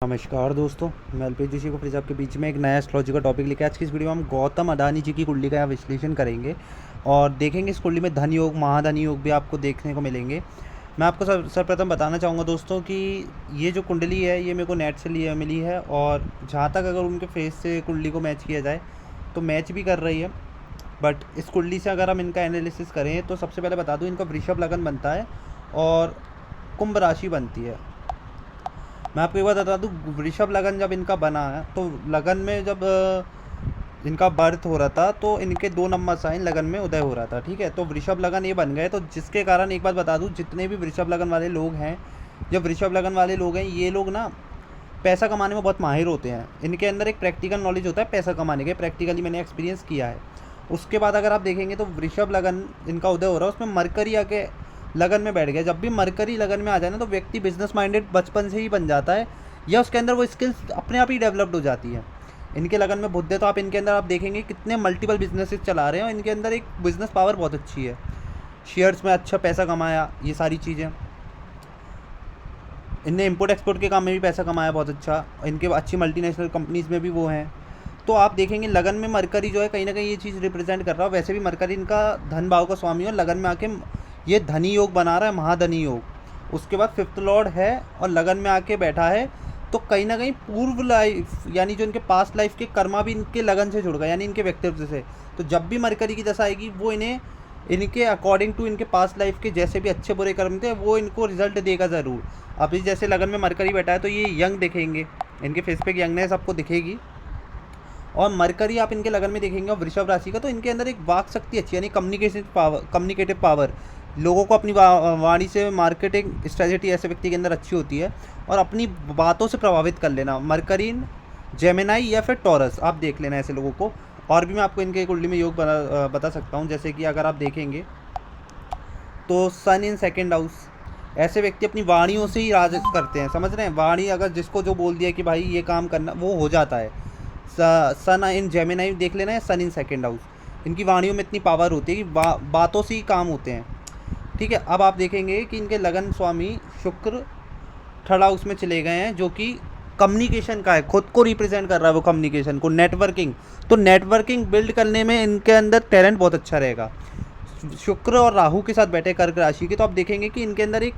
नमस्कार दोस्तों, मैं अल्पेश जोशी को फिर से आपके बीच में एक नया एस्ट्रोलॉजी का टॉपिक लेकर आज की इस वीडियो में हम गौतम अडानी जी की कुंडली का यहाँ विश्लेषण करेंगे और देखेंगे इस कुंडली में धन योग, महाधन योग भी आपको देखने को मिलेंगे। मैं आपको सर्वप्रथम बताना चाहूँगा दोस्तों कि ये जो कुंडली है ये मेरे को नेट से मिली है और जहाँ तक अगर उनके फेस से कुंडली को मैच किया जाए तो मैच भी कर रही है। बट इस कुंडली से अगर हम इनका एनालिसिस करें तो सबसे पहले बता दूँ, इनका वृषभ लगन बनता है और कुंभ राशि बनती है। मैं आपको एक बात बता दूँ, वृषभ लगन जब इनका बना है तो लगन में जब इनका बर्थ हो रहा था तो इनके 2 नंबर साइन लगन में उदय हो रहा था। ठीक है, तो वृषभ लगन ये बन गए, तो जिसके कारण एक बात बता दूँ, जितने भी वृषभ लगन वाले लोग हैं, जब वृषभ लगन वाले लोग हैं ये लोग ना पैसा कमाने में बहुत माहिर होते हैं। इनके अंदर एक प्रैक्टिकल नॉलेज होता है पैसा कमाने के, प्रैक्टिकली मैंने एक्सपीरियंस किया है। उसके बाद अगर आप देखेंगे तो वृषभ लगन इनका उदय हो रहा है, उसमें मरकरी आके लगन में बैठ गया। जब भी मरकरी लगन में आ जाए ना तो व्यक्ति बिजनेस माइंडेड बचपन से ही बन जाता है या उसके अंदर वो स्किल्स अपने आप ही डेवलप्ड हो जाती है। इनके लगन में बुध है तो आप इनके अंदर आप देखेंगे कितने मल्टीपल बिजनेसेस चला रहे हैं और इनके अंदर एक बिजनेस पावर बहुत अच्छी है। शेयर्स में अच्छा पैसा कमाया, ये सारी चीज़ें। इनने इम्पोर्ट एक्सपोर्ट के काम में भी पैसा कमाया बहुत अच्छा, इनके अच्छी मल्टीनेशनल कंपनीज़ में भी वो हैं। तो आप देखेंगे लगन में मरकरी जो है कहीं ना कहीं ये चीज़ रिप्रेजेंट कर रहा है। वैसे भी मरकरी इनका धन भाव का स्वामी है और लगन में आके ये धनी योग बना रहा है, महाधनी योग। उसके बाद 5th लॉर्ड है और लगन में आके बैठा है, तो कहीं ना कहीं पूर्व लाइफ यानी जो इनके पास्ट लाइफ के कर्मा भी इनके लगन से जुड़ गए, यानी इनके व्यक्तित्व से। तो जब भी मरकरी की दशा आएगी वो इन्हें इनके अकॉर्डिंग टू इनके पास्ट लाइफ के जैसे भी अच्छे बुरे कर्म थे वो इनको रिजल्ट देगा ज़रूर। अभी जैसे लगन में मरकरी बैठा है तो ये यंग दिखेंगे, इनके फेस पे यंगनेस आपको दिखेगी। और मरकरी आप इनके लगन में देखेंगे और वृषभ राशि का, तो इनके अंदर एक वाक शक्ति अच्छी, यानी कम्युनिकेटिव पावर, लोगों को अपनी वाणी से मार्केटिंग स्ट्रेटजी ऐसे व्यक्ति के अंदर अच्छी होती है और अपनी बातों से प्रभावित कर लेना। मरकरी, जेमिनाई या फिर टॉरस, आप देख लेना ऐसे लोगों को। और भी मैं आपको इनके कुंडली में योग बता सकता हूँ, जैसे कि अगर आप देखेंगे तो सन इन 2nd हाउस, ऐसे व्यक्ति अपनी वाणियों से ही राज करते हैं, समझ रहे हैं। वाणी अगर जिसको जो बोल दिया कि भाई ये काम करना, वो हो जाता है। सन इन जेमिनाई देख लेना है, सन इन 2nd हाउस। इनकी वाणियों में इतनी पावर होती है कि बातों से ही काम होते हैं। ठीक है, अब आप देखेंगे कि इनके लगन स्वामी शुक्र 3rd हाउस में चले गए हैं, जो कि कम्युनिकेशन का है, खुद को रिप्रेजेंट कर रहा है वो कम्युनिकेशन को, नेटवर्किंग। तो नेटवर्किंग बिल्ड करने में इनके अंदर टैलेंट बहुत अच्छा रहेगा। शुक्र और राहु के साथ बैठे कर्क राशि के, तो आप देखेंगे कि इनके अंदर एक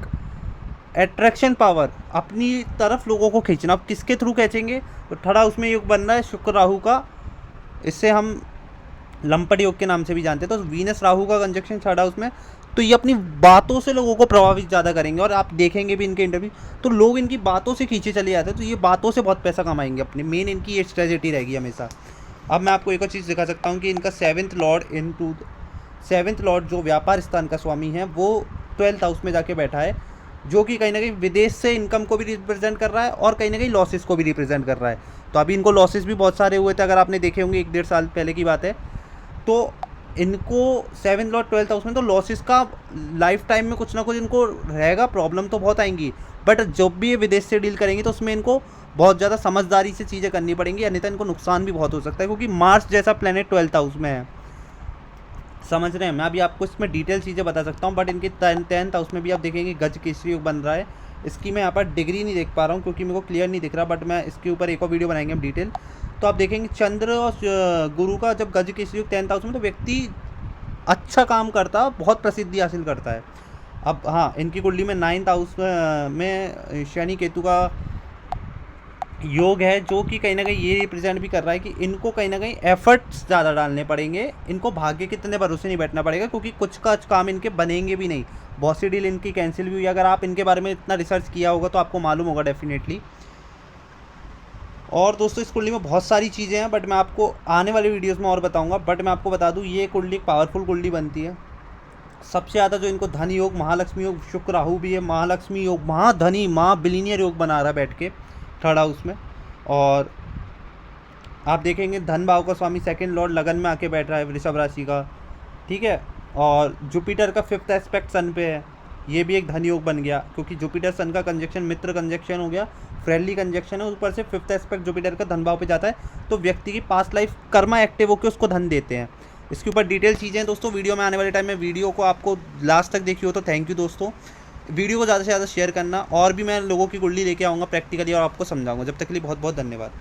अट्रैक्शन पावर, अपनी तरफ लोगों को खींचना। आप किसके थ्रू खींचेंगे, तो 3rd हाउस में योग बन रहा है शुक्र राहु का, इससे हम लंपट योग के नाम से भी जानते हैं। तो वीनस राहु का कंजक्शन 3rd हाउस में, तो ये अपनी बातों से लोगों को प्रभावित ज़्यादा करेंगे। और आप देखेंगे भी इनके इंटरव्यू तो लोग इनकी बातों से खींचे चले जाते हैं, तो ये बातों से बहुत पैसा कमाएंगे अपने, मेन इनकी ये स्ट्रेटजी रहेगी हमेशा। अब मैं आपको एक और चीज़ दिखा सकता हूँ कि इनका 7th लॉर्ड जो व्यापार स्थान का स्वामी है वो 12th हाउस में जाके बैठा है, जो कि कहीं ना कहीं विदेश से इनकम को भी रिप्रेजेंट कर रहा है और कहीं ना कहीं लॉसेस को भी रिप्रेजेंट कर रहा है। तो अभी इनको लॉसेस भी बहुत सारे हुए थे, अगर आपने देखे होंगे 1-1.5 साल पहले की बात है। तो इनको 7th लॉर्ड 12th हाउस में, तो लॉसेस का लाइफ टाइम में कुछ ना कुछ इनको रहेगा, प्रॉब्लम तो बहुत आएंगी। बट जब भी ये विदेश से डील करेंगे तो उसमें इनको बहुत ज़्यादा समझदारी से चीज़ें करनी पड़ेंगी, अन्यथा इनको नुकसान भी बहुत हो सकता है, क्योंकि मार्स जैसा प्लेनेट 12th हाउस में है, समझ रहे हैं। मैं अभी आपको इसमें डिटेल चीज़ें बता सकता हूँ। बट इनके 10th हाउस में भी आप देखेंगे गज केसरी योग बन रहा है। इसकी मैं यहाँ पर डिग्री नहीं देख पा रहा हूँ क्योंकि मेरे को क्लियर नहीं दिख रहा, बट मैं इसके ऊपर एक और वीडियो बनाएंगे हम डिटेल। तो आप देखेंगे चंद्र और गुरु का जब गज केसरी योग 10th हाउस में, तो व्यक्ति अच्छा काम करता, बहुत प्रसिद्धि हासिल करता है। अब हाँ, इनकी कुंडली में 9th हाउस में शनि केतु का योग है, जो कि कहीं ना कहीं ये रिप्रेजेंट भी कर रहा है कि इनको कहीं ना कहीं एफर्ट्स ज़्यादा डालने पड़ेंगे, इनको भाग्य के इतने भरोसे नहीं बैठना पड़ेगा, क्योंकि कुछ का काम इनके बनेंगे भी नहीं। बहुत सी डील इनकी कैंसिल भी हुई। अगर आप इनके बारे में इतना रिसर्च किया होगा तो आपको मालूम होगा डेफिनेटली। और दोस्तों इस कुंडली में बहुत सारी चीज़ें हैं, बट मैं आपको आने वाली वीडियोस में और बताऊंगा। बट मैं आपको बता दूं, ये कुंडली पावरफुल कुंडली बनती है। सबसे ज़्यादा जो इनको धन योग, महालक्ष्मी योग, शुक्र राहु भी है, महालक्ष्मी योग, महाधनी, बिलीनियर योग बना रहा है बैठ के 3rd हाउस में। और आप देखेंगे धन भाव का स्वामी 2nd लॉर्ड लगन में आके बैठ रहा है वृषभ राशि का। ठीक है, और जुपिटर का 5th एस्पेक्ट सन पे है, ये भी एक धन योग बन गया, क्योंकि जुपिटर सन का कंजक्शन मित्र कंजक्शन हो गया, फ्रेंडली कंजक्शन है, ऊपर से 5th एस्पेक्ट जुपिटर का धन भाव पे जाता है, तो व्यक्ति की पास्ट लाइफ कर्मा एक्टिव होकर उसको धन देते हैं। इसके ऊपर डिटेल चीज़ें दोस्तों वीडियो में आने वाले टाइम में, वीडियो को आपको लास्ट तक देखी हो तो थैंक यू दोस्तों। वीडियो को ज़्यादा से ज़्यादा शेयर करना, और भी मैं लोगों की कुंडली लेके आऊँगा प्रैक्टिकली और आपको समझाऊँगा। जब तक के लिए बहुत बहुत धन्यवाद।